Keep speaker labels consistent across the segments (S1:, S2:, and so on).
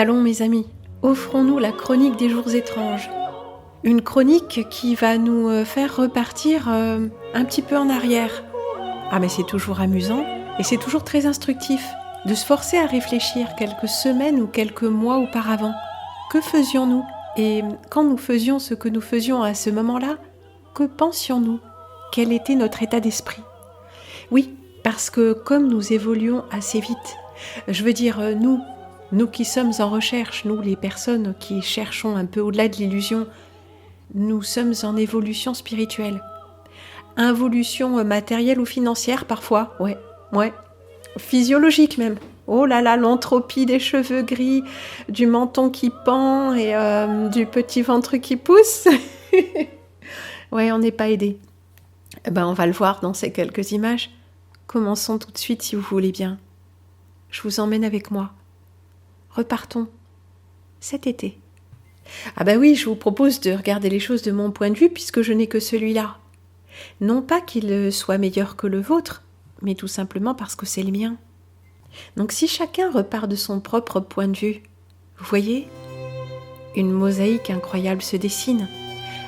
S1: Allons mes amis, offrons-nous la chronique des jours étranges. Une chronique qui va nous faire repartir un petit peu en arrière. Ah mais c'est toujours amusant et c'est toujours très instructif de se forcer à réfléchir quelques semaines ou quelques mois auparavant. Que faisions-nous ? Et quand nous faisions ce que nous faisions à ce moment-là, que pensions-nous ? Quel était notre état d'esprit ? Oui, parce que comme nous évoluons assez vite, je veux dire nous qui sommes en recherche, nous les personnes qui cherchons un peu au-delà de l'illusion, nous sommes en évolution spirituelle. Involution matérielle ou financière parfois, ouais. Physiologique même. Oh là là, l'entropie des cheveux gris, du menton qui pend et du petit ventre qui pousse. Ouais, on n'est pas aidé. On va le voir dans ces quelques images. Commençons tout de suite si vous voulez bien. Je vous emmène avec moi. Repartons cet été. Ah bah oui, je vous propose de regarder les choses de mon point de vue puisque je n'ai que celui-là. Non pas qu'il soit meilleur que le vôtre, mais tout simplement parce que c'est le mien. Donc si chacun repart de son propre point de vue, vous voyez, une mosaïque incroyable se dessine,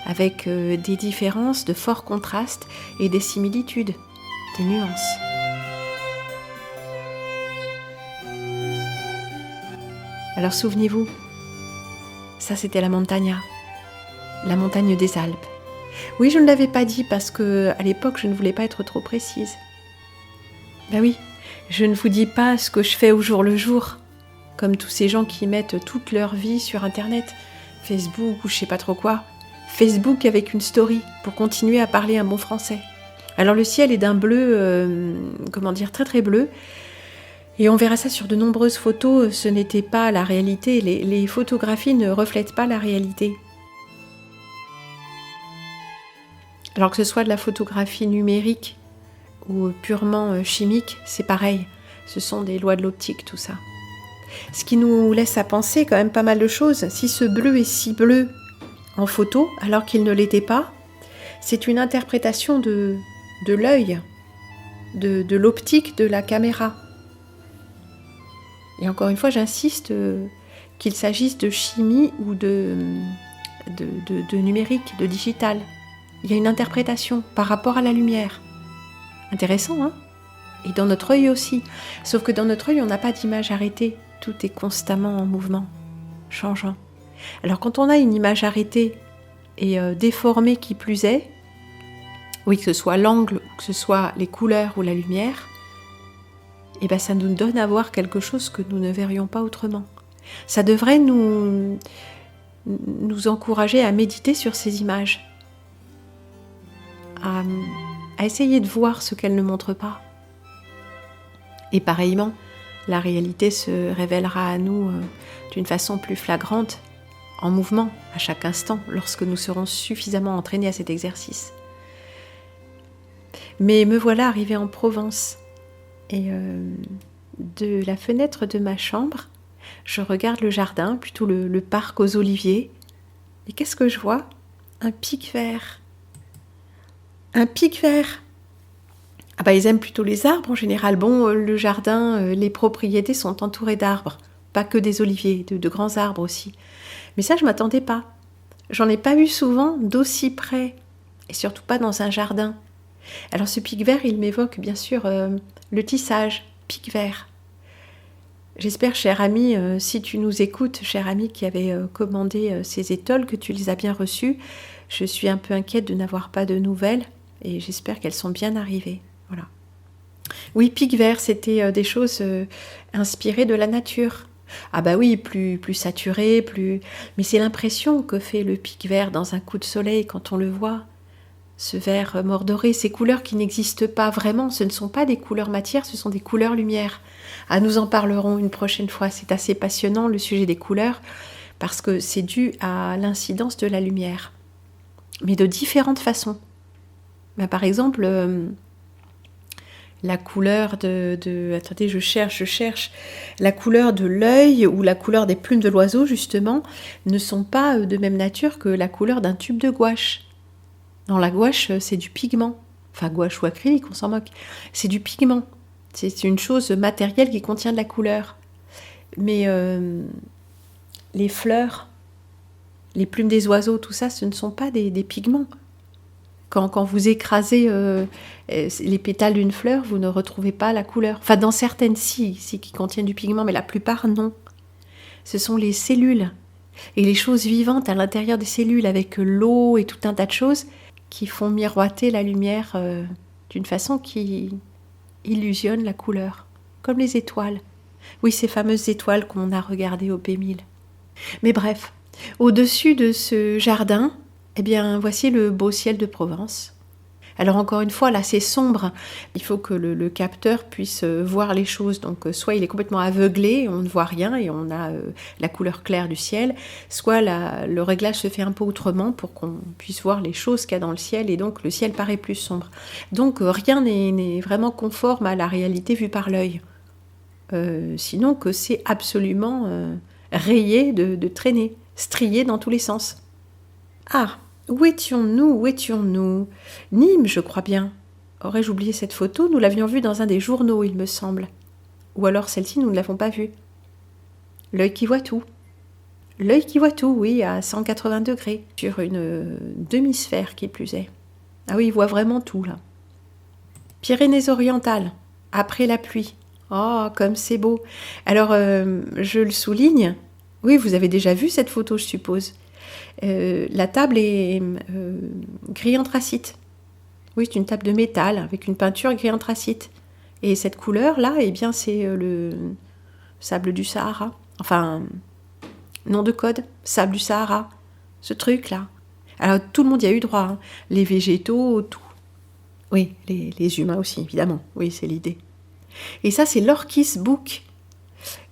S1: avec des différences, de forts contrastes et des similitudes, des nuances. Alors souvenez-vous, ça c'était la montagna, la montagne des Alpes. Oui, je ne l'avais pas dit parce que à l'époque je ne voulais pas être trop précise. Ben oui, je ne vous dis pas ce que je fais au jour le jour, comme tous ces gens qui mettent toute leur vie sur Internet, Facebook ou je sais pas trop quoi. Facebook avec une story pour continuer à parler un bon français. Alors le ciel est d'un bleu, très très bleu. Et on verra ça sur de nombreuses photos, ce n'était pas la réalité, les photographies ne reflètent pas la réalité. Alors que ce soit de la photographie numérique ou purement chimique, c'est pareil, ce sont des lois de l'optique tout ça. Ce qui nous laisse à penser quand même pas mal de choses, si ce bleu est si bleu en photo alors qu'il ne l'était pas, c'est une interprétation de l'œil, de l'optique de la caméra. Et encore une fois, j'insiste qu'il s'agisse de chimie ou de numérique, de digital. Il y a une interprétation par rapport à la lumière. Intéressant, hein ? Et dans notre œil aussi. Sauf que dans notre œil, on n'a pas d'image arrêtée. Tout est constamment en mouvement, changeant. Alors quand on a une image arrêtée et déformée qui plus est, oui, que ce soit l'angle, ou que ce soit les couleurs ou la lumière, ça nous donne à voir quelque chose que nous ne verrions pas autrement. Ça devrait nous encourager à méditer sur ces images, à essayer de voir ce qu'elles ne montrent pas. Et pareillement, la réalité se révélera à nous d'une façon plus flagrante, en mouvement, à chaque instant, lorsque nous serons suffisamment entraînés à cet exercice. Mais me voilà arrivée en Provence. Et de la fenêtre de ma chambre, je regarde le jardin, plutôt le parc aux oliviers. Et qu'est-ce que je vois ? Un pic vert. Un pic vert. Ils aiment plutôt les arbres en général. Bon, le jardin, les propriétés sont entourées d'arbres. Pas que des oliviers, de grands arbres aussi. Mais ça, je ne m'attendais pas. J'en ai pas vu souvent d'aussi près. Et surtout pas dans un jardin. Alors ce pic vert, il m'évoque bien sûr le tissage, pic vert. J'espère, cher ami, si tu nous écoutes, cher ami qui avait commandé ces étoiles, que tu les as bien reçues. Je suis un peu inquiète de n'avoir pas de nouvelles et j'espère qu'elles sont bien arrivées. Voilà. Oui, pic vert, c'était des choses inspirées de la nature. Oui, plus saturé, mais c'est l'impression que fait le pic vert dans un coup de soleil quand on le voit. Ce vert mordoré, ces couleurs qui n'existent pas vraiment, ce ne sont pas des couleurs matière, ce sont des couleurs lumière. Nous en parlerons une prochaine fois, c'est assez passionnant le sujet des couleurs, parce que c'est dû à l'incidence de la lumière, mais de différentes façons. Par exemple, la couleur attendez, je cherche, la couleur de l'œil ou la couleur des plumes de l'oiseau, justement, ne sont pas de même nature que la couleur d'un tube de gouache. Non, la gouache, c'est du pigment. Enfin, gouache ou acrylique, on s'en moque. C'est du pigment. C'est une chose matérielle qui contient de la couleur. Mais les fleurs, les plumes des oiseaux, tout ça, ce ne sont pas des pigments. Quand vous écrasez les pétales d'une fleur, vous ne retrouvez pas la couleur. Enfin, dans certaines, si qui contiennent du pigment, mais la plupart, non. Ce sont les cellules et les choses vivantes à l'intérieur des cellules, avec l'eau et tout un tas de choses, qui font miroiter la lumière d'une façon qui illusionne la couleur, comme les étoiles. Oui, ces fameuses étoiles qu'on a regardées au P1000. Mais bref, au-dessus de ce jardin, eh bien, voici le beau ciel de Provence. Alors encore une fois, là c'est sombre, il faut que le capteur puisse voir les choses, donc soit il est complètement aveuglé, on ne voit rien et on a la couleur claire du ciel, soit le réglage se fait un peu autrement pour qu'on puisse voir les choses qu'il y a dans le ciel et donc le ciel paraît plus sombre. Donc rien n'est vraiment conforme à la réalité vue par l'œil, sinon que c'est absolument rayé de traînées, strié dans tous les sens. Ah, où étions-nous? Nîmes, je crois bien. Aurais-je oublié cette photo? Nous l'avions vue dans un des journaux, il me semble. Ou alors celle-ci, nous ne l'avons pas vue. L'œil qui voit tout. L'œil qui voit tout, oui, à 180 degrés, sur une demi-sphère qui plus est. Ah oui, il voit vraiment tout, là. Pyrénées-Orientales, après la pluie. Oh, comme c'est beau. Alors, je le souligne. Oui, vous avez déjà vu cette photo, je suppose. La table est gris anthracite. Oui, c'est une table de métal avec une peinture gris anthracite. Et cette couleur-là, eh bien, c'est le sable du Sahara. Enfin, nom de code, sable du Sahara. Ce truc-là. Alors, tout le monde y a eu droit. Hein. Les végétaux, tout. Oui, les humains aussi, évidemment. Oui, c'est l'idée. Et ça, c'est l'Orchis Book.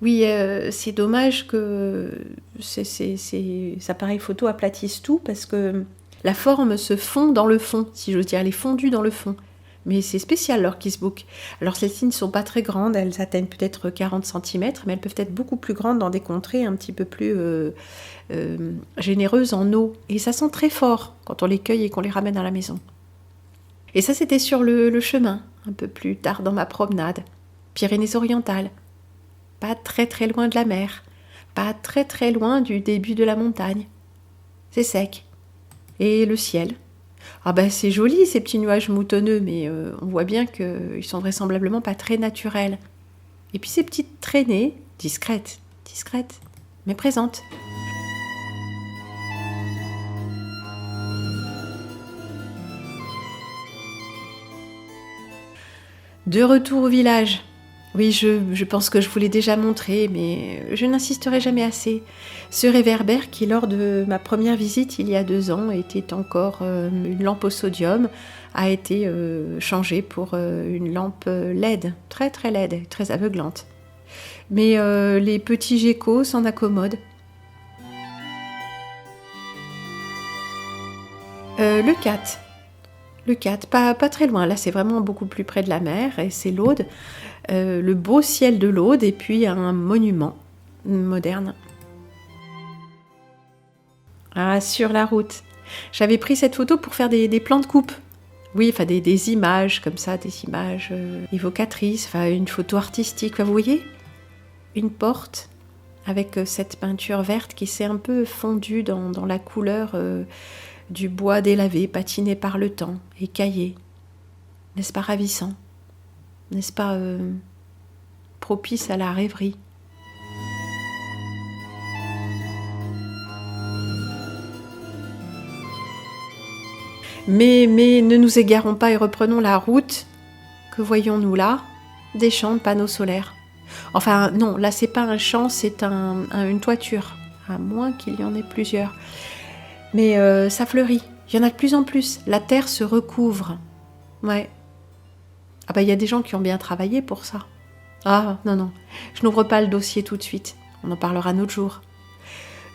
S1: Oui, c'est dommage que ces appareils photo aplatissent tout parce que la forme se fond dans le fond, si j'ose dire, elle est fondue dans le fond. Mais c'est spécial l'Orchis Book. Alors celles-ci ne sont pas très grandes, elles atteignent peut-être 40 cm, mais elles peuvent être beaucoup plus grandes dans des contrées un petit peu plus généreuses en eau. Et ça sent très fort quand on les cueille et qu'on les ramène à la maison. Et ça, c'était sur le chemin, un peu plus tard dans ma promenade. Pyrénées-Orientales. Pas très très loin de la mer, pas très très loin du début de la montagne. C'est sec. Et le ciel. Ah ben c'est joli ces petits nuages moutonneux, mais on voit bien qu'ils sont vraisemblablement pas très naturels. Et puis ces petites traînées, discrètes, mais présentes. De retour au village. Oui, je pense que je vous l'ai déjà montré, mais je n'insisterai jamais assez. Ce réverbère qui, lors de ma première visite il y a 2 ans, était encore une lampe au sodium, a été changé pour une lampe LED, très très LED, très aveuglante. Mais les petits geckos s'en accommodent. Le 4. Le 4, pas très loin, là c'est vraiment beaucoup plus près de la mer, et c'est l'Aude, le beau ciel de l'Aude, et puis un monument moderne. Ah, sur la route. J'avais pris cette photo pour faire des plans de coupe. Oui, enfin des images comme ça, des images évocatrices, enfin une photo artistique, enfin, vous voyez ? Une porte avec cette peinture verte qui s'est un peu fondue dans la couleur du bois délavé, patiné par le temps, écaillé. N'est-ce pas ravissant? N'est-ce pas propice à la rêverie? Mais ne nous égarons pas et reprenons la route. Que voyons-nous là? Des champs de panneaux solaires. Enfin non, là c'est pas un champ, c'est une toiture, à moins qu'il y en ait plusieurs. Mais ça fleurit, il y en a de plus en plus, la terre se recouvre. Ouais. Ah bah il y a des gens qui ont bien travaillé pour ça. Ah non, je n'ouvre pas le dossier tout de suite, on en parlera un autre jour.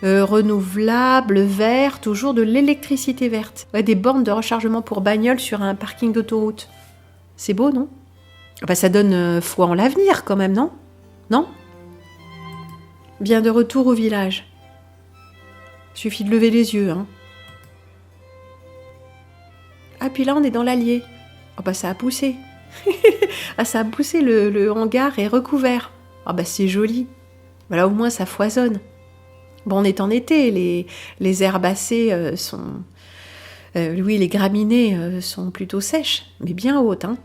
S1: Renouvelable, vert, toujours de l'électricité verte. Ouais, des bornes de rechargement pour bagnoles sur un parking d'autoroute. C'est beau, non? Ah bah ça donne foi en l'avenir quand même, non? Non? Bien de retour au village. Suffit de lever les yeux, hein. Ah, puis là, on est dans l'Allier. Oh, bah, ça a poussé. Ah, ça a poussé, le hangar est recouvert. Ah, bah, c'est joli. Voilà, au moins, ça foisonne. Bon, on est en été, les herbacées oui, les graminées sont plutôt sèches, mais bien hautes, hein.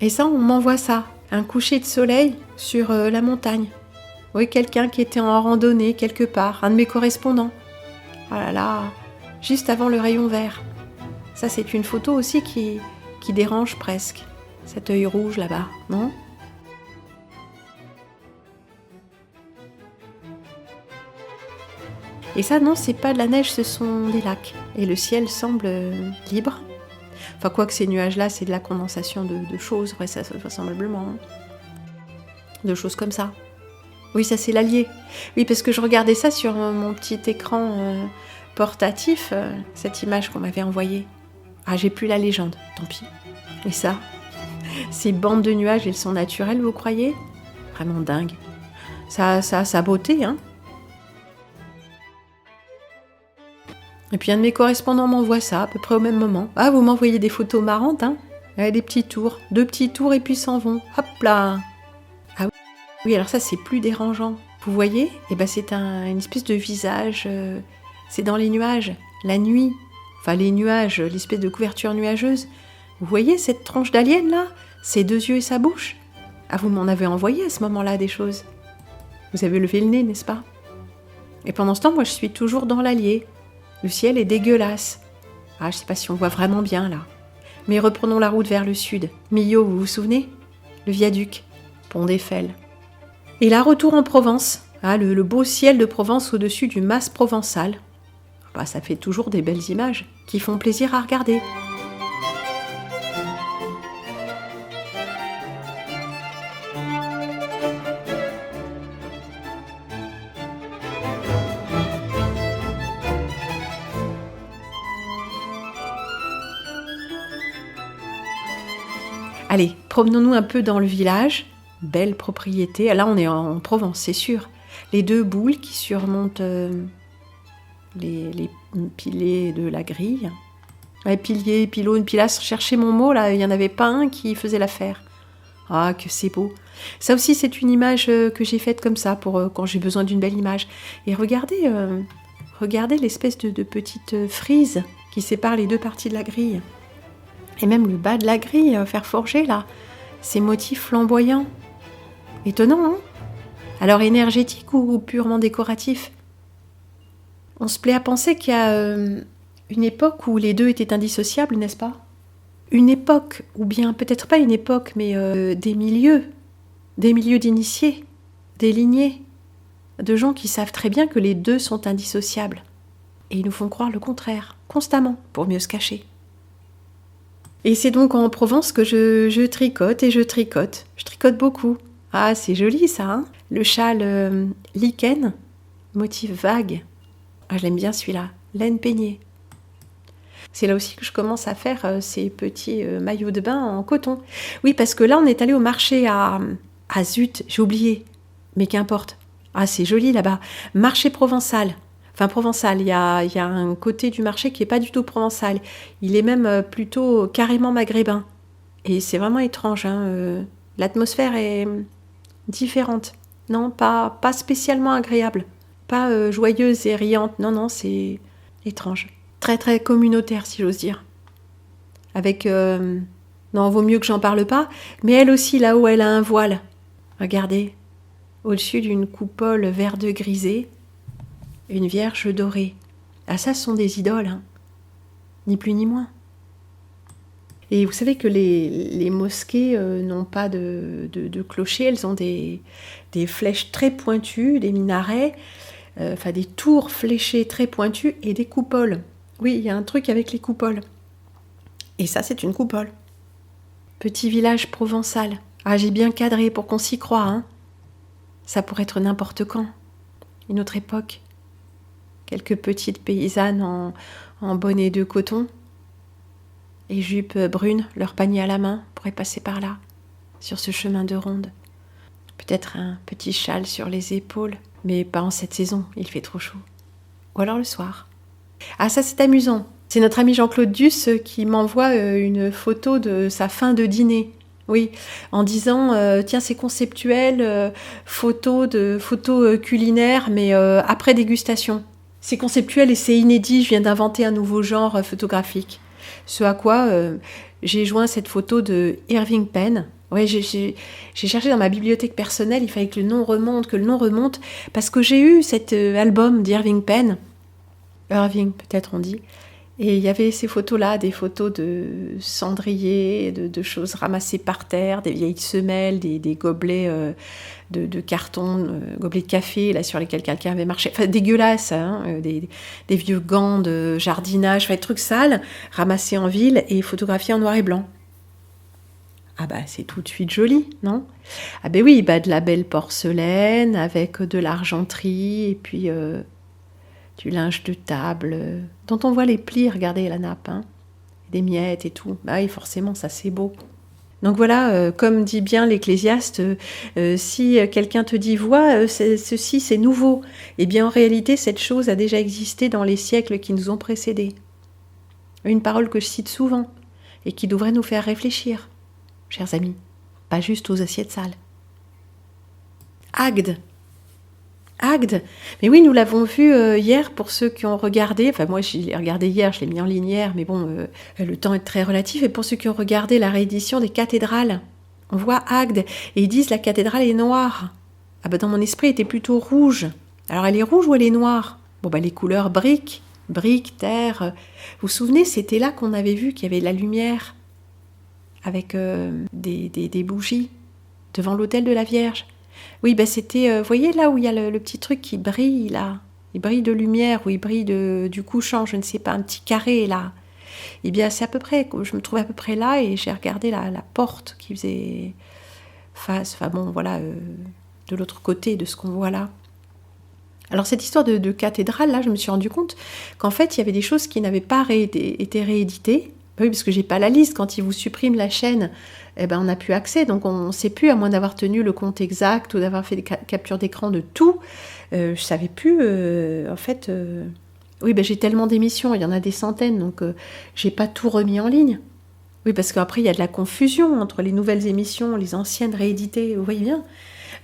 S1: Et ça, on m'envoie ça, un coucher de soleil sur la montagne. Oui, quelqu'un qui était en randonnée quelque part, un de mes correspondants. Oh là là, juste avant le rayon vert. Ça, c'est une photo aussi qui dérange presque. Cet œil rouge là-bas, non ? Et ça, non, c'est pas de la neige, ce sont des lacs. Et le ciel semble libre. Enfin, quoi que ces nuages-là, c'est de la condensation de choses, ouais, ça vraisemblablement. Hein. De choses comme ça. Oui, ça, c'est l'Allier. Oui, parce que je regardais ça sur mon petit écran portatif, cette image qu'on m'avait envoyée. Ah, j'ai plus la légende, tant pis. Et ça, ces bandes de nuages, elles sont naturelles, vous croyez ? Vraiment dingue. Ça a sa beauté, hein. Et puis un de mes correspondants m'envoie ça, à peu près au même moment. Ah, vous m'envoyez des photos marrantes, hein ? Des petits tours, 2 petits tours et puis s'en vont. Hop là ! Ah oui, alors ça, c'est plus dérangeant. Vous voyez ? Eh ben, c'est une espèce de visage. C'est dans les nuages, la nuit. Enfin, les nuages, l'espèce de couverture nuageuse. Vous voyez cette tronche d'alien, là ? Ses 2 yeux et sa bouche ? Ah, vous m'en avez envoyé à ce moment-là des choses. Vous avez levé le nez, n'est-ce pas ? Et pendant ce temps, moi, je suis toujours dans l'Allier. Le ciel est dégueulasse. Ah, je sais pas si on voit vraiment bien, là. Mais reprenons la route vers le sud. Millau, vous vous souvenez ? Le viaduc, pont d'Eiffel. Et là, retour en Provence. Ah, le beau ciel de Provence au-dessus du mas provençal. Bah, ça fait toujours des belles images qui font plaisir à regarder. Allez, promenons-nous un peu dans le village. Belle propriété. Là, on est en Provence, c'est sûr. Les 2 boules qui surmontent les piliers de la grille. Ouais, piliers, pylônes, pilastres. Cherchez mon mot, là, il n'y en avait pas un qui faisait l'affaire. Ah, que c'est beau. Ça aussi, c'est une image que j'ai faite comme ça, pour quand j'ai besoin d'une belle image. Et regardez l'espèce de petite frise qui sépare les 2 parties de la grille. Et même le bas de la grille, fer forgé, là, ces motifs flamboyants. Étonnant, hein ? Alors énergétique ou purement décoratif ? On se plaît à penser qu'il y a une époque où les 2 étaient indissociables, n'est-ce pas ? Une époque, ou bien peut-être pas une époque, mais des milieux d'initiés, des lignées, de gens qui savent très bien que les 2 sont indissociables. Et ils nous font croire le contraire, constamment, pour mieux se cacher. Et c'est donc en Provence que je tricote et je tricote. Je tricote beaucoup. Ah, c'est joli ça, hein ? Le châle lichen, motif vague. Ah, je l'aime bien celui-là. Laine peignée. C'est là aussi que je commence à faire ces petits maillots de bain en coton. Oui, parce que là, on est allé au marché à zut, j'ai oublié. Mais qu'importe. Ah, c'est joli là-bas. Marché provençal. Enfin, provençal, il y a un côté du marché qui n'est pas du tout provençal. Il est même plutôt carrément maghrébin. Et c'est vraiment étrange, hein. L'atmosphère est différente. Non, pas spécialement agréable. Pas joyeuse et riante. Non, c'est étrange. Très, très communautaire, si j'ose dire. Avec... Non, vaut mieux que j'en parle pas. Mais elle aussi, là-haut, elle a un voile. Regardez. Au-dessus d'une coupole vert-de grisée. Une vierge dorée. Ah, ça, ce sont des idoles, hein. Ni plus ni moins. Et vous savez que les mosquées n'ont pas de clocher, elles ont des flèches très pointues, des minarets, des tours fléchées très pointues et des coupoles. Oui, il y a un truc avec les coupoles. Et ça, c'est une coupole. Petit village provençal. Ah, j'ai bien cadré pour qu'on s'y croie, hein. Ça pourrait être n'importe quand. Une autre époque. Quelques petites paysannes en bonnet de coton et jupes brunes, leur panier à la main, pourraient passer par là, sur ce chemin de ronde. Peut-être un petit châle sur les épaules, mais pas en cette saison, il fait trop chaud. Ou alors le soir. Ah, ça c'est amusant. C'est notre ami Jean-Claude Duss qui m'envoie une photo de sa fin de dîner. Oui, en disant, «Tiens, c'est conceptuel, photos culinaires, mais après dégustation. C'est conceptuel et c'est inédit, je viens d'inventer un nouveau genre, photographique». Ce à quoi, j'ai joint cette photo de Irving Penn. Ouais, j'ai cherché dans ma bibliothèque personnelle, il fallait que le nom remonte, parce que j'ai eu cet, album d'Irving Penn. Irving, peut-être on dit. Et il y avait ces photos-là, des photos de cendriers, de choses ramassées par terre, des vieilles semelles, des gobelets de carton, gobelets de café là, sur lesquels quelqu'un avait marché. Enfin, dégueulasse, hein, des vieux gants de jardinage, enfin, des trucs sales, ramassés en ville et photographiés en noir et blanc. Ah bah c'est tout de suite joli, non? Ah ben oui, bah de la belle porcelaine avec de l'argenterie et puis du linge de table, dont on voit les plis, regardez la nappe, hein, des miettes et tout. Bah oui, forcément, ça c'est beau. Donc voilà, comme dit bien l'Ecclésiaste, si quelqu'un te dit vois, ceci c'est nouveau, eh bien en réalité cette chose a déjà existé dans les siècles qui nous ont précédés. Une parole que je cite souvent et qui devrait nous faire réfléchir, chers amis, pas juste aux assiettes sales. Agde. Agde. Mais oui, nous l'avons vu hier pour ceux qui ont regardé. Enfin, moi, je l'ai regardé hier, je l'ai mis en ligne hier, mais bon, le temps est très relatif. Et pour ceux qui ont regardé la réédition des cathédrales, on voit Agde et ils disent la cathédrale est noire. Ah ben, dans mon esprit, elle était plutôt rouge. Alors, elle est rouge ou elle est noire? Bon, ben, les couleurs briques, terre. Vous vous souvenez, c'était là qu'on avait vu qu'il y avait de la lumière avec des bougies devant l'autel de la Vierge. Oui, ben c'était, vous voyez là où il y a le petit truc qui brille là, il brille de lumière ou il brille du couchant, je ne sais pas, un petit carré là. Eh bien c'est à peu près, je me trouvais à peu près là et j'ai regardé la porte qui faisait face, enfin bon voilà, de l'autre côté de ce qu'on voit là. Alors cette histoire de cathédrale là, je me suis rendu compte qu'en fait il y avait des choses qui n'avaient pas été rééditées. Oui, parce que j'ai pas la liste. Quand ils vous suppriment la chaîne, eh ben, on n'a plus accès. Donc, on ne sait plus, à moins d'avoir tenu le compte exact ou d'avoir fait des captures d'écran de tout. Je ne savais plus, en fait... Oui, ben, j'ai tellement d'émissions, il y en a des centaines, donc j'ai pas tout remis en ligne. Oui, parce qu'après, il y a de la confusion entre les nouvelles émissions, les anciennes rééditées, vous voyez bien.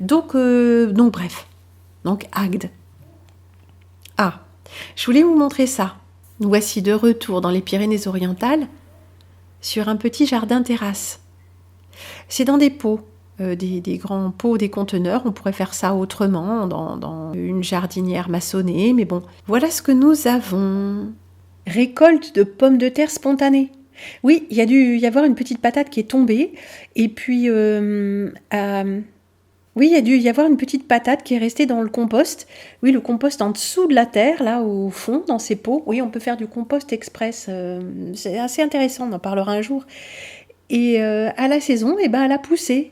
S1: Donc bref. Donc, Agde. Ah, je voulais vous montrer ça. Nous voici de retour dans les Pyrénées-Orientales, sur un petit jardin-terrasse. C'est dans des pots, des grands pots, des conteneurs. On pourrait faire ça autrement, dans une jardinière maçonnée. Mais bon, voilà ce que nous avons. Récolte de pommes de terre spontanées. Oui, il y a dû y avoir une petite patate qui est tombée. Et puis, oui, il y a dû y avoir une petite patate qui est restée dans le compost. Oui, le compost en dessous de la terre, là, au fond, dans ces pots. Oui, on peut faire du compost express. C'est assez intéressant, on en parlera un jour. Et à la saison, eh ben, elle a poussé.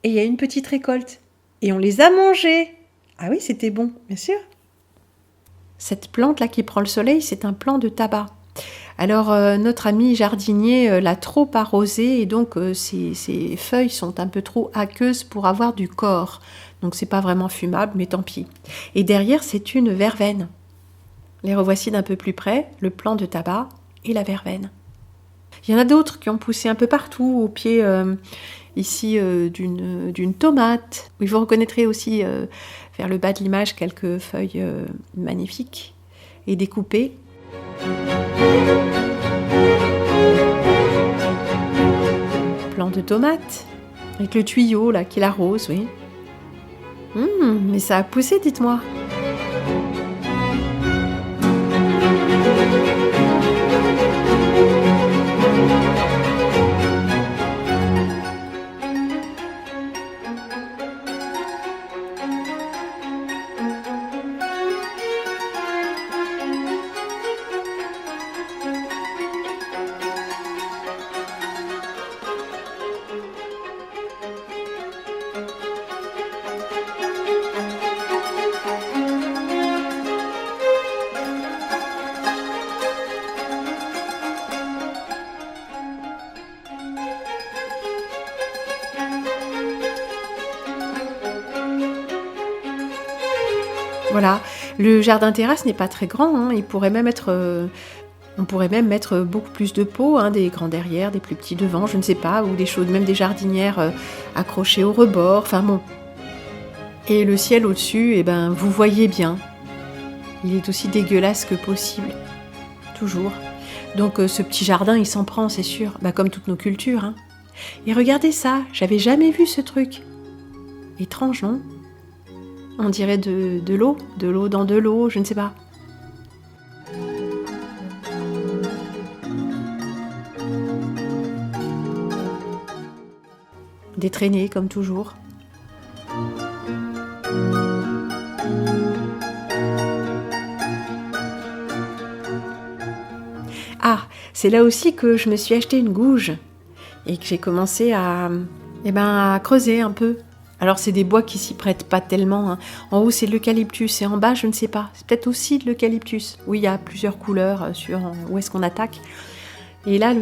S1: Et il y a une petite récolte. Et on les a mangées. Ah oui, c'était bon, bien sûr. Cette plante-là qui prend le soleil, c'est un plant de tabac. Alors, notre ami jardinier l'a trop arrosé et donc ses feuilles sont un peu trop aqueuses pour avoir du corps. Donc, c'est pas vraiment fumable, mais tant pis. Et derrière, c'est une verveine. Les revoici d'un peu plus près, le plant de tabac et la verveine. Il y en a d'autres qui ont poussé un peu partout, au pied ici d'une tomate. Oui, vous reconnaîtrez aussi vers le bas de l'image quelques feuilles magnifiques et découpées. Plant de tomate, avec le tuyau là qui l'arrose, oui. Mais ça a poussé, dites-moi. Voilà, le jardin terrasse n'est pas très grand, hein. Il pourrait même être On pourrait même mettre beaucoup plus de pots, hein, des grands derrière, des plus petits devant, je ne sais pas, ou des choses, même des jardinières accrochées au rebord, enfin bon. Et le ciel au-dessus, eh ben, vous voyez bien, il est aussi dégueulasse que possible, toujours. Donc ce petit jardin, il s'en prend, c'est sûr, comme toutes nos cultures. Hein. Et regardez ça, j'avais jamais vu ce truc. Étrange, non ? On dirait de l'eau dans de l'eau, je ne sais pas. Des traînées, comme toujours. Ah, c'est là aussi que je me suis acheté une gouge et que j'ai commencé à creuser un peu. Alors c'est des bois qui s'y prêtent pas tellement. Hein. En haut c'est de l'eucalyptus et en bas je ne sais pas. C'est peut-être aussi de l'eucalyptus. Oui, il y a plusieurs couleurs sur où est-ce qu'on attaque. Et là,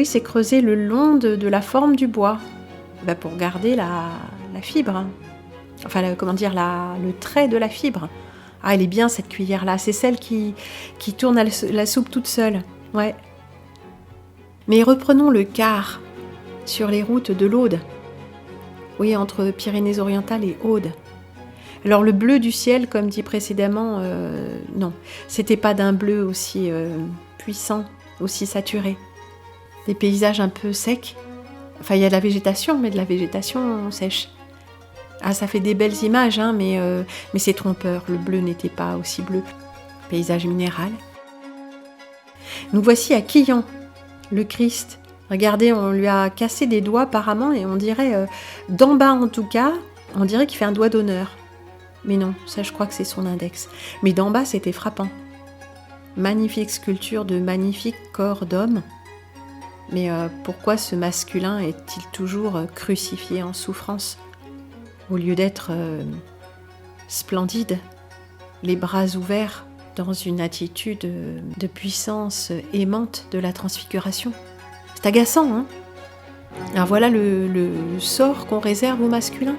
S1: c'est creuser le long de la forme du bois. Pour garder la fibre. Enfin, le trait de la fibre. Ah, elle est bien cette cuillère-là. C'est celle qui tourne la soupe toute seule. Ouais. Mais reprenons le quart sur les routes de l'Aude. Oui, entre Pyrénées-Orientales et Aude. Alors le bleu du ciel, comme dit précédemment, non. C'était pas d'un bleu aussi puissant, aussi saturé. Des paysages un peu secs. Enfin, il y a de la végétation, mais de la végétation sèche. Ah, ça fait des belles images, hein, mais c'est trompeur. Le bleu n'était pas aussi bleu. Paysage minéral. Nous voici à Quillan, le Christ. Regardez, on lui a cassé des doigts apparemment, et on dirait, d'en bas en tout cas, on dirait qu'il fait un doigt d'honneur. Mais non, ça je crois que c'est son index. Mais d'en bas, c'était frappant. Magnifique sculpture de magnifiques corps d'hommes. Mais pourquoi ce masculin est-il toujours crucifié en souffrance, au lieu d'être splendide, les bras ouverts, dans une attitude de puissance aimante de la transfiguration ? C'est agaçant, hein ? Alors voilà le sort qu'on réserve aux masculins,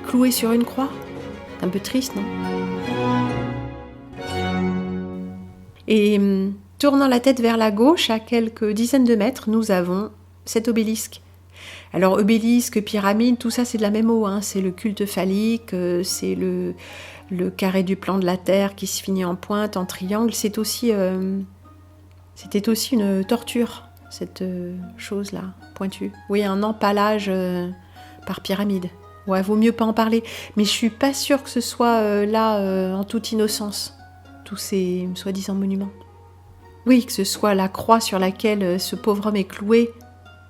S1: cloué sur une croix. C'est un peu triste, non ? Et tournant la tête vers la gauche, à quelques dizaines de mètres, nous avons cet obélisque. Alors obélisque, pyramide, tout ça c'est de la même eau, hein. C'est le culte phallique, c'est le carré du plan de la Terre qui se finit en pointe, en triangle. C'était aussi une torture, cette chose-là, pointue. Oui, un empalage par pyramide. Ouais, vaut mieux pas en parler. Mais je suis pas sûre que ce soit là en toute innocence, tous ces soi-disant monuments. Oui, que ce soit la croix sur laquelle ce pauvre homme est cloué,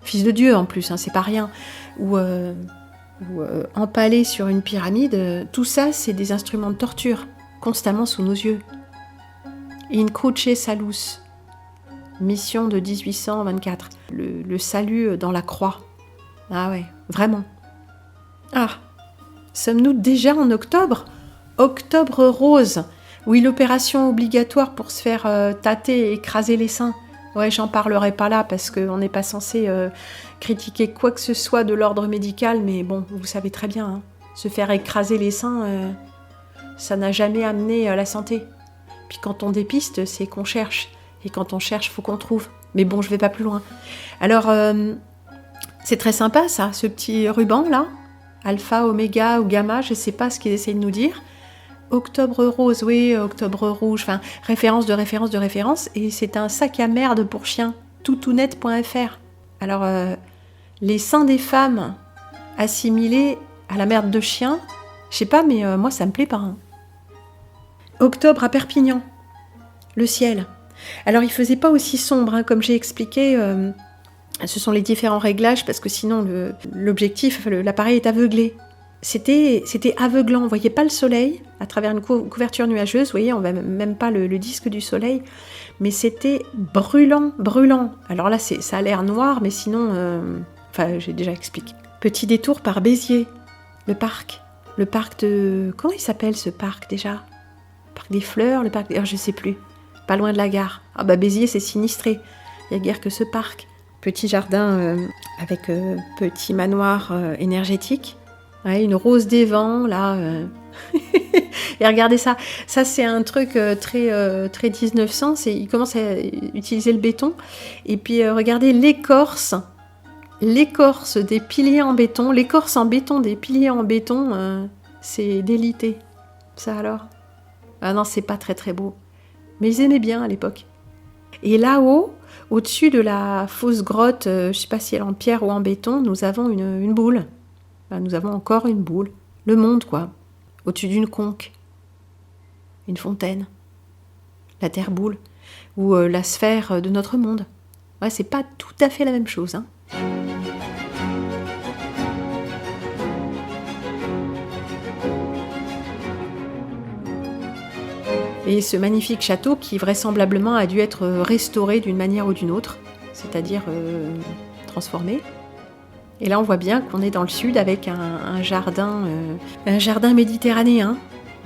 S1: fils de Dieu en plus, hein, c'est pas rien, ou empalé sur une pyramide, tout ça c'est des instruments de torture, constamment sous nos yeux. In cruce salus, mission de 1824, le salut dans la croix. Ah ouais, vraiment. Ah, sommes-nous déjà en octobre ? Octobre rose. Oui, l'opération obligatoire pour se faire tâter et écraser les seins. Ouais, j'en parlerai pas là parce qu'on n'est pas censé critiquer quoi que ce soit de l'ordre médical, mais bon, vous savez très bien, hein, se faire écraser les seins, ça n'a jamais amené à la santé. Puis quand on dépiste, c'est qu'on cherche. Et quand on cherche, faut qu'on trouve. Mais bon, je vais pas plus loin. Alors, c'est très sympa ça, ce petit ruban là. Alpha, oméga ou gamma, je sais pas ce qu'ils essayent de nous dire. Octobre rose, oui, octobre rouge, enfin, référence de référence de référence, et c'est un sac à merde pour chiens, toutounet.fr. Alors, les seins des femmes assimilés à la merde de chien, je sais pas, mais moi ça me plaît pas. Hein. Octobre à Perpignan, le ciel. Alors, il faisait pas aussi sombre, hein, comme j'ai expliqué, ce sont les différents réglages, parce que sinon, l'objectif, l'appareil est aveuglé. C'était aveuglant, on ne voyait pas le soleil à travers une couverture nuageuse, vous voyez, on ne voit même pas le disque du soleil, mais c'était brûlant. Alors là, ça a l'air noir, mais sinon, j'ai déjà expliqué. Petit détour par Béziers, le parc de... Comment il s'appelle ce parc déjà ? Le parc des fleurs, le parc... je ne sais plus, pas loin de la gare. Ah bah Béziers, c'est sinistré, il n'y a guère que ce parc. Petit jardin avec petit manoir énergétique. Ouais, une rose des vents, là. Et regardez ça. Ça, c'est un truc très 1900. Ils commencent à utiliser le béton. Et puis, regardez l'écorce. L'écorce des piliers en béton. L'écorce en béton des piliers en béton, c'est délité. Ça alors? Ah non, c'est pas très très beau. Mais ils aimaient bien à l'époque. Et là-haut, au-dessus de la fausse grotte, je sais pas si elle est en pierre ou en béton, nous avons une boule. Enfin, nous avons encore une boule. Le monde, quoi. Au-dessus d'une conque. Une fontaine. La terre-boule. Ou la sphère de notre monde. Ouais, c'est pas tout à fait la même chose, hein. Et ce magnifique château qui vraisemblablement a dû être restauré d'une manière ou d'une autre, c'est-à-dire transformé. Et là on voit bien qu'on est dans le sud avec un jardin méditerranéen,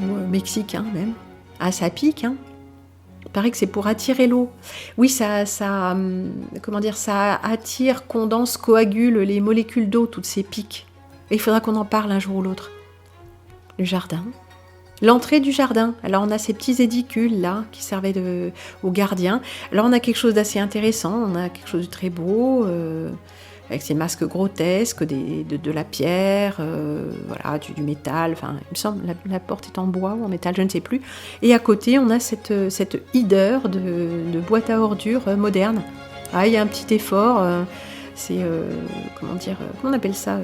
S1: ou mexicain même. Ah, ça pique, hein. Il paraît que c'est pour attirer l'eau. Oui, ça attire, condense, coagule les molécules d'eau, toutes ces piques. Et il faudra qu'on en parle un jour ou l'autre. Le jardin. L'entrée du jardin, alors on a ces petits édicules là qui servaient aux gardiens. Alors on a quelque chose d'assez intéressant, on a quelque chose de très beau, avec ces masques grotesques, de la pierre, voilà, du métal, enfin il me semble la porte est en bois ou en métal, je ne sais plus. Et à côté on a cette hideur de boîte à ordures moderne. Ah, il y a un petit effort, c'est, comment on appelle ça,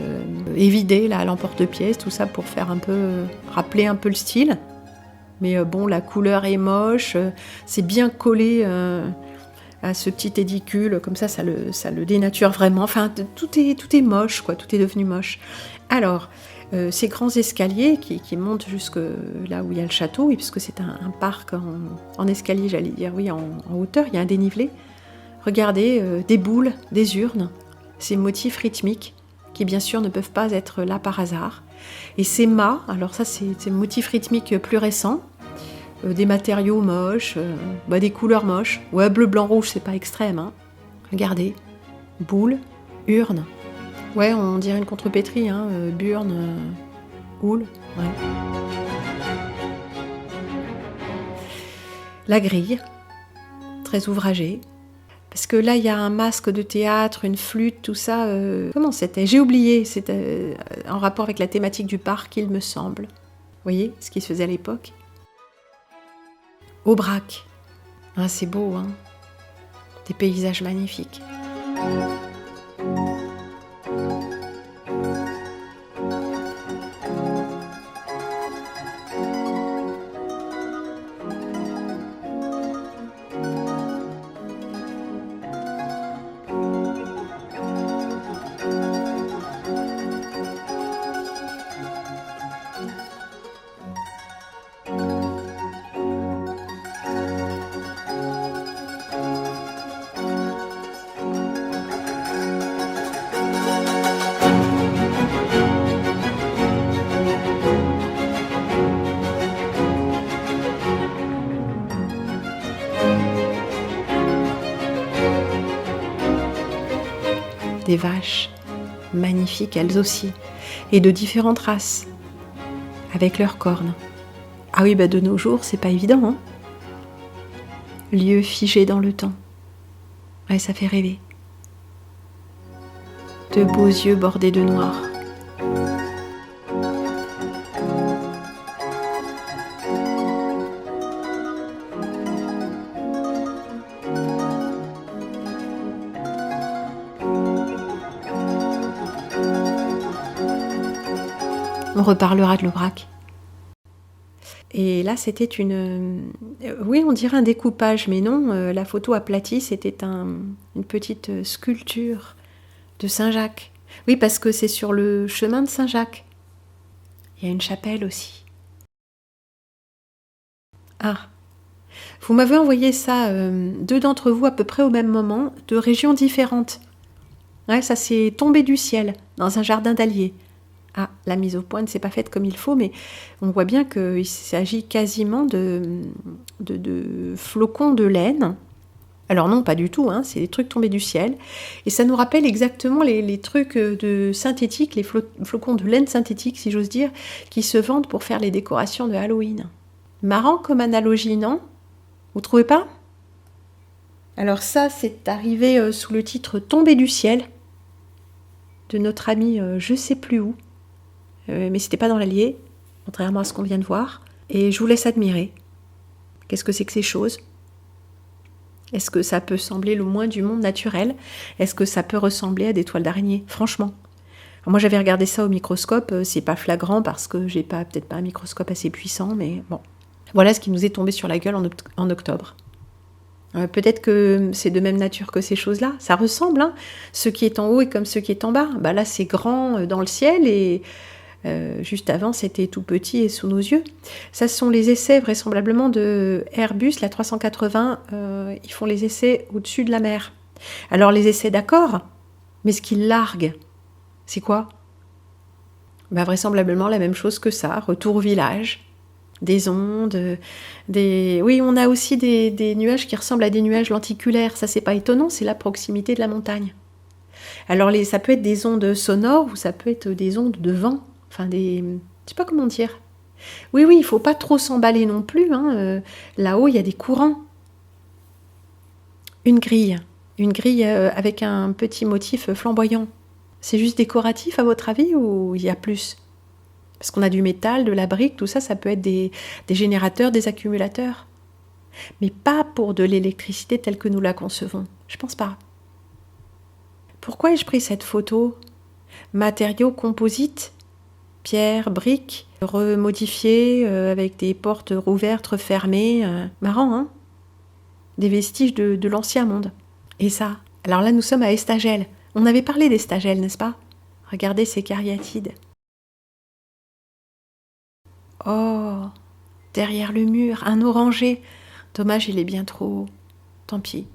S1: évider là, à l'emporte-pièce, tout ça pour faire un peu, rappeler un peu le style. Mais bon, la couleur est moche, c'est bien collé à ce petit édicule, comme ça le dénature vraiment. Enfin, tout est moche, quoi, tout est devenu moche. Alors, ces grands escaliers qui montent jusque là où il y a le château, oui, puisque c'est un parc en escalier, j'allais dire, oui, en hauteur, il y a un dénivelé. Regardez, des boules, des urnes, ces motifs rythmiques qui bien sûr ne peuvent pas être là par hasard. Et ces mâts, alors ça c'est des motifs rythmiques plus récents, des matériaux moches, des couleurs moches. Ouais, bleu, blanc, rouge, c'est pas extrême, hein. Regardez, boules, urnes. Ouais, on dirait une contrepétrie, hein, burne, houle, ouais. La grille, très ouvragée. Parce que là, il y a un masque de théâtre, une flûte, tout ça. Comment c'était? J'ai oublié. C'était en rapport avec la thématique du parc, il me semble. Vous voyez ce qui se faisait à l'époque? Aubrac. Ah, c'est beau, hein? Des paysages magnifiques. Des vaches, magnifiques elles aussi, et de différentes races, avec leurs cornes. Ah oui, de nos jours, c'est pas évident, hein. Lieu figé dans le temps. Ouais, ça fait rêver. De beaux yeux bordés de noir. On reparlera de l'Aubrac. Et là, c'était oui, on dirait un découpage, mais non, la photo aplatie, c'était une petite sculpture de Saint-Jacques. Oui, parce que c'est sur le chemin de Saint-Jacques. Il y a une chapelle aussi. Ah, vous m'avez envoyé ça, deux d'entre vous à peu près au même moment, de régions différentes. Ouais, ça s'est tombé du ciel, dans un jardin d'Allier. Ah, la mise au point ne s'est pas faite comme il faut, mais on voit bien qu'il s'agit quasiment de flocons de laine Alors non, pas du tout, hein, c'est des trucs tombés du ciel. Et ça nous rappelle exactement les trucs de synthétiques, les flocons de laine synthétique, si j'ose dire, qui se vendent pour faire les décorations de Halloween. Marrant comme analogie, non? Vous trouvez pas? Alors ça, c'est arrivé sous le titre Tombé du ciel, de notre ami je sais plus où. Mais c'était pas dans l'Allier, contrairement à ce qu'on vient de voir. Et je vous laisse admirer. Qu'est-ce que c'est que ces choses? Est-ce que ça peut sembler le moins du monde naturel? Est-ce que ça peut ressembler à des toiles d'araignée? Franchement. Alors moi j'avais regardé ça au microscope, c'est pas flagrant parce que j'ai peut-être pas un microscope assez puissant, mais bon. Voilà ce qui nous est tombé sur la gueule en octobre. Peut-être que c'est de même nature que ces choses-là. Ça ressemble, hein. Ce qui est en haut est comme ce qui est en bas. Bah là c'est grand dans le ciel et juste avant, c'était tout petit et sous nos yeux. Ça, ce sont les essais vraisemblablement de Airbus, la 380. Ils font les essais au-dessus de la mer. Alors, les essais, d'accord, mais ce qu'ils larguent, c'est quoi? Bah, vraisemblablement la même chose que ça. Retour au village, des ondes, des... Oui, on a aussi des nuages qui ressemblent à des nuages lenticulaires. Ça, c'est pas étonnant, c'est la proximité de la montagne. Alors, ça peut être des ondes sonores ou ça peut être des ondes de vent. Enfin, je sais pas comment dire. Oui, il faut pas trop s'emballer non plus. Hein. Là-haut, il y a des courants. Une grille avec un petit motif flamboyant. C'est juste décoratif à votre avis ou il y a plus? Parce qu'on a du métal, de la brique, tout ça, ça peut être des générateurs, des accumulateurs. Mais pas pour de l'électricité telle que nous la concevons. Je pense pas. Pourquoi ai-je pris cette photo? Matériaux composites, pierre, briques, remodifiées avec des portes rouvertes, refermées. Marrant, hein? Des vestiges de l'ancien monde. Et ça, alors là nous sommes à Estagel. On avait parlé d'Estagel, n'est-ce pas? Regardez ces cariatides. Oh, derrière le mur, un oranger. Dommage, il est bien trop haut. Tant pis.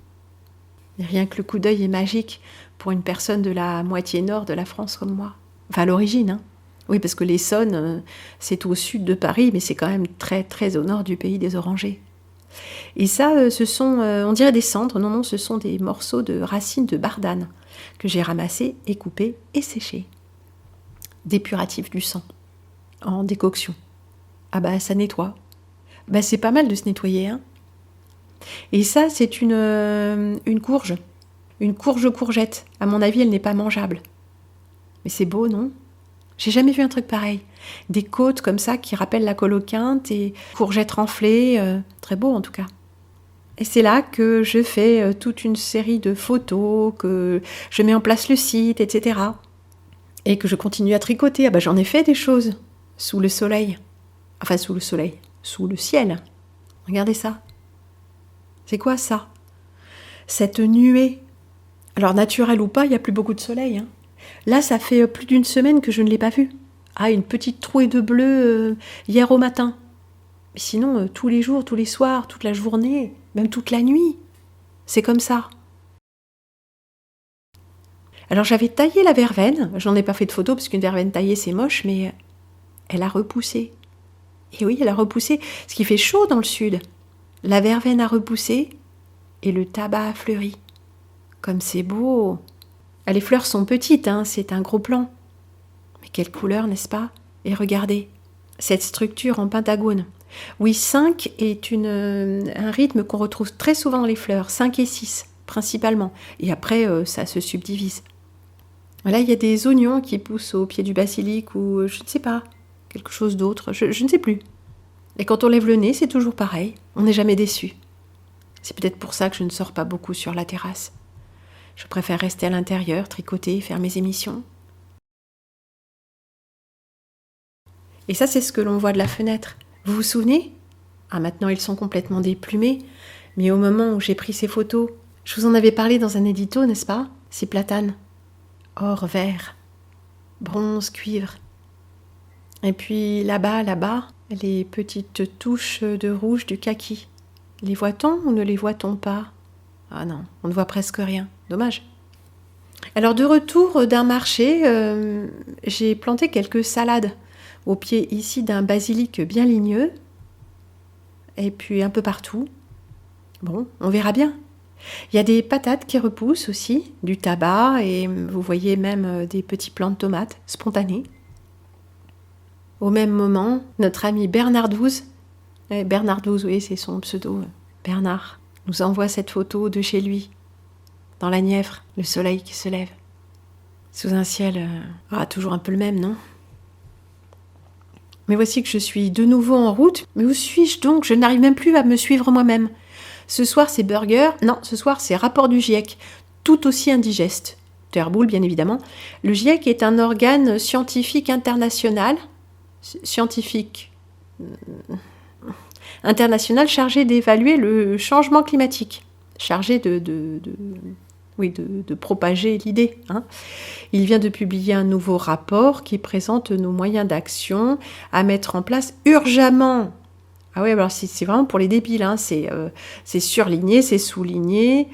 S1: Et rien que le coup d'œil est magique pour une personne de la moitié nord de la France comme moi. Enfin, à l'origine, hein. Oui, parce que l'Essonne, c'est au sud de Paris, mais c'est quand même très, très au nord du pays des orangers. Et ça, ce sont, on dirait des cendres. Non, ce sont des morceaux de racines de bardane que j'ai ramassés et coupés et séchés. Dépuratif du sang, en décoction. Ah bah, ça nettoie. Bah, c'est pas mal de se nettoyer, hein. Et ça, c'est une courge. Une courgette. À mon avis, elle n'est pas mangeable. Mais c'est beau, non? J'ai jamais vu un truc pareil. Des côtes comme ça qui rappellent la coloquinte et courgettes renflées. Très beau, en tout cas. Et c'est là que je fais toute une série de photos, que je mets en place le site, etc. Et que je continue à tricoter. Ah bah, j'en ai fait des choses. Sous le soleil. Enfin, sous le soleil. Sous le ciel. Regardez ça. C'est quoi ça? Cette nuée. Alors, naturelle ou pas, il n'y a plus beaucoup de soleil. Hein. Là, ça fait plus d'une semaine que je ne l'ai pas vue. Ah, une petite trouée de bleu hier au matin. Mais sinon, tous les jours, tous les soirs, toute la journée, même toute la nuit. C'est comme ça. Alors, j'avais taillé la verveine. J'en ai pas fait de photo parce qu'une verveine taillée, c'est moche, mais elle a repoussé. Et oui, elle a repoussé. Ce qui fait chaud dans le sud. La verveine a repoussé et le tabac a fleuri. Comme c'est beau. Ah, les fleurs sont petites, hein, c'est un gros plan. Mais quelle couleur, n'est-ce pas? Et regardez, cette structure en pentagone. Oui, 5 est un rythme qu'on retrouve très souvent dans les fleurs. 5 et 6, principalement. Et après, ça se subdivise. Là, il y a des oignons qui poussent au pied du basilic ou je ne sais pas, quelque chose d'autre, je ne sais plus. Et quand on lève le nez, c'est toujours pareil. On n'est jamais déçu. C'est peut-être pour ça que je ne sors pas beaucoup sur la terrasse. Je préfère rester à l'intérieur, tricoter, faire mes émissions. Et ça, c'est ce que l'on voit de la fenêtre. Vous vous souvenez? Ah, maintenant, ils sont complètement déplumés. Mais au moment où j'ai pris ces photos, je vous en avais parlé dans un édito, n'est-ce pas? Ces platanes. Or, vert. Bronze, cuivre. Et puis là-bas, les petites touches de rouge du kaki. Les voit-on ou ne les voit-on pas? Ah non, on ne voit presque rien. Dommage. Alors de retour d'un marché, j'ai planté quelques salades au pied ici d'un basilic bien ligneux. Et puis un peu partout. Bon, on verra bien. Il y a des patates qui repoussent aussi, du tabac, et vous voyez même des petits plants de tomates spontanés. Au même moment, notre ami Bernardouze, Bernardouze, oui, c'est son pseudo, Bernard, nous envoie cette photo de chez lui, dans la Nièvre, le soleil qui se lève. Sous un ciel, toujours un peu le même, non ? Mais voici que je suis de nouveau en route. Mais où suis-je donc ? Je n'arrive même plus à me suivre moi-même. Ce soir, c'est burger. Non, ce soir, c'est rapport du GIEC. Tout aussi indigeste. Terre boule, bien évidemment. Le GIEC est un organe scientifique international. International chargé d'évaluer le changement climatique. Chargé de propager l'idée. Il vient de publier un nouveau rapport qui présente nos moyens d'action à mettre en place urgemment. Ah ouais, alors c'est vraiment pour les débiles, c'est surligné, c'est souligné,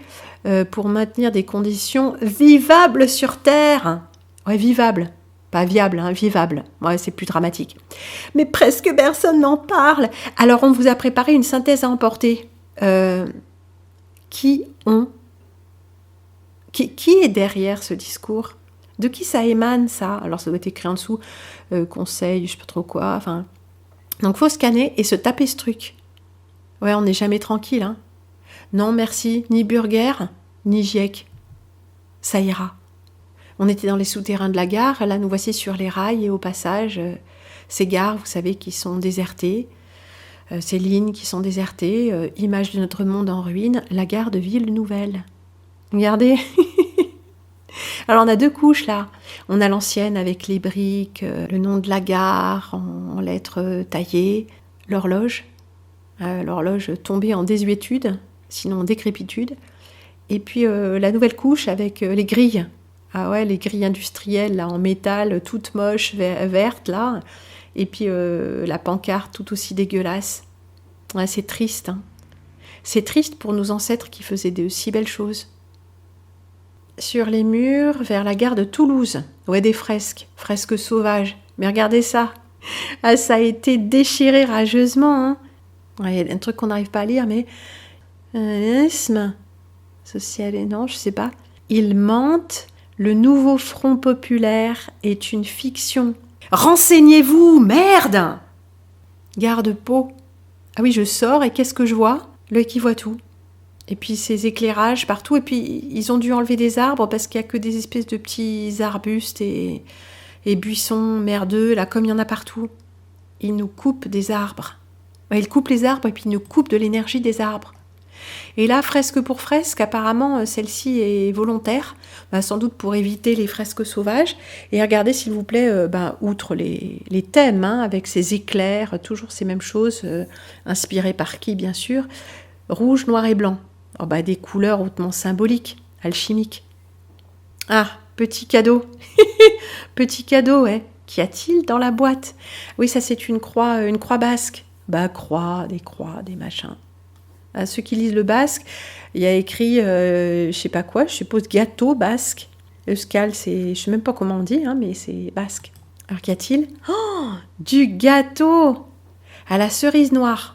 S1: pour maintenir des conditions vivables sur Terre. Ouais, vivables, pas viables, vivables. Ouais, c'est plus dramatique. Mais presque personne n'en parle. Alors on vous a préparé une synthèse à emporter. Qui est derrière ce discours ? De qui ça émane, ça ? Alors, ça doit être écrit en dessous, conseil, je sais pas trop quoi, enfin... Donc, faut scanner et se taper ce truc. Ouais, on n'est jamais tranquille, Non, merci, ni burger, ni GIEC. Ça ira. On était dans les souterrains de la gare, là, nous voici sur les rails, et au passage, ces gares, vous savez, qui sont désertées, ces lignes qui sont désertées, image de notre monde en ruine, la gare de Ville-Nouvelle. Regardez. Alors on a 2 couches là. On a l'ancienne avec les briques, le nom de la gare en lettres taillées, l'horloge tombée en désuétude, sinon en décrépitude. Et puis la nouvelle couche avec les grilles. Ah ouais, les grilles industrielles là, en métal, toutes moches, vertes là. Et puis la pancarte tout aussi dégueulasse. Ouais, c'est triste. C'est triste pour nos ancêtres qui faisaient de si belles choses. Sur les murs, vers la gare de Toulouse. Ouais, des fresques sauvages. Mais regardez ça. Ah, ça a été déchiré rageusement. Ouais, il y a un truc qu'on n'arrive pas à lire, mais... social et non, je sais pas. Il mente, le nouveau Front populaire est une fiction. Renseignez-vous, merde ! Garde-peau. Ah oui, je sors et qu'est-ce que je vois ? L'œil qui voit tout. Et puis ces éclairages partout. Et puis ils ont dû enlever des arbres parce qu'il n'y a que des espèces de petits arbustes et buissons merdeux, là, comme il y en a partout. Ils nous coupent des arbres. Ouais, ils coupent les arbres et puis ils nous coupent de l'énergie des arbres. Et là, fresque pour fresque, apparemment, celle-ci est volontaire, sans doute pour éviter les fresques sauvages. Et regardez, s'il vous plaît, outre les thèmes, avec ces éclairs, toujours ces mêmes choses, inspirées par qui, bien sûr, rouge, noir et blanc. Des couleurs hautement symboliques, alchimiques. Ah, petit cadeau. Petit cadeau, ouais. Qu'y a-t-il dans la boîte ? Oui, ça c'est une croix basque. Croix, des machins. À ceux qui lisent le basque, il y a écrit, je sais pas quoi, je suppose gâteau basque. Euskal, je sais même pas comment on dit, mais c'est basque. Alors qu'y a-t-il ? Oh, du gâteau à la cerise noire.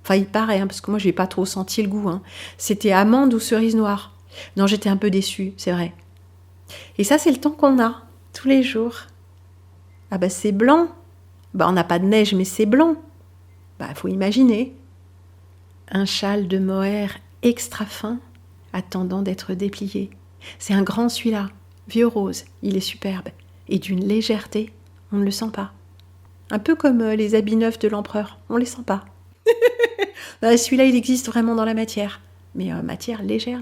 S1: Enfin, il paraît, parce que moi, j'ai pas trop senti le goût. C'était amande ou cerise noire. Non, j'étais un peu déçue, c'est vrai. Et ça, c'est le temps qu'on a, tous les jours. Ah c'est blanc. On n'a pas de neige, mais c'est blanc. Faut imaginer. Un châle de mohair extra fin, attendant d'être déplié. C'est un grand celui-là, vieux rose, il est superbe. Et d'une légèreté, on ne le sent pas. Un peu comme les habits neufs de l'empereur, on ne les sent pas. Celui-là, il existe vraiment dans la matière. Mais matière légère.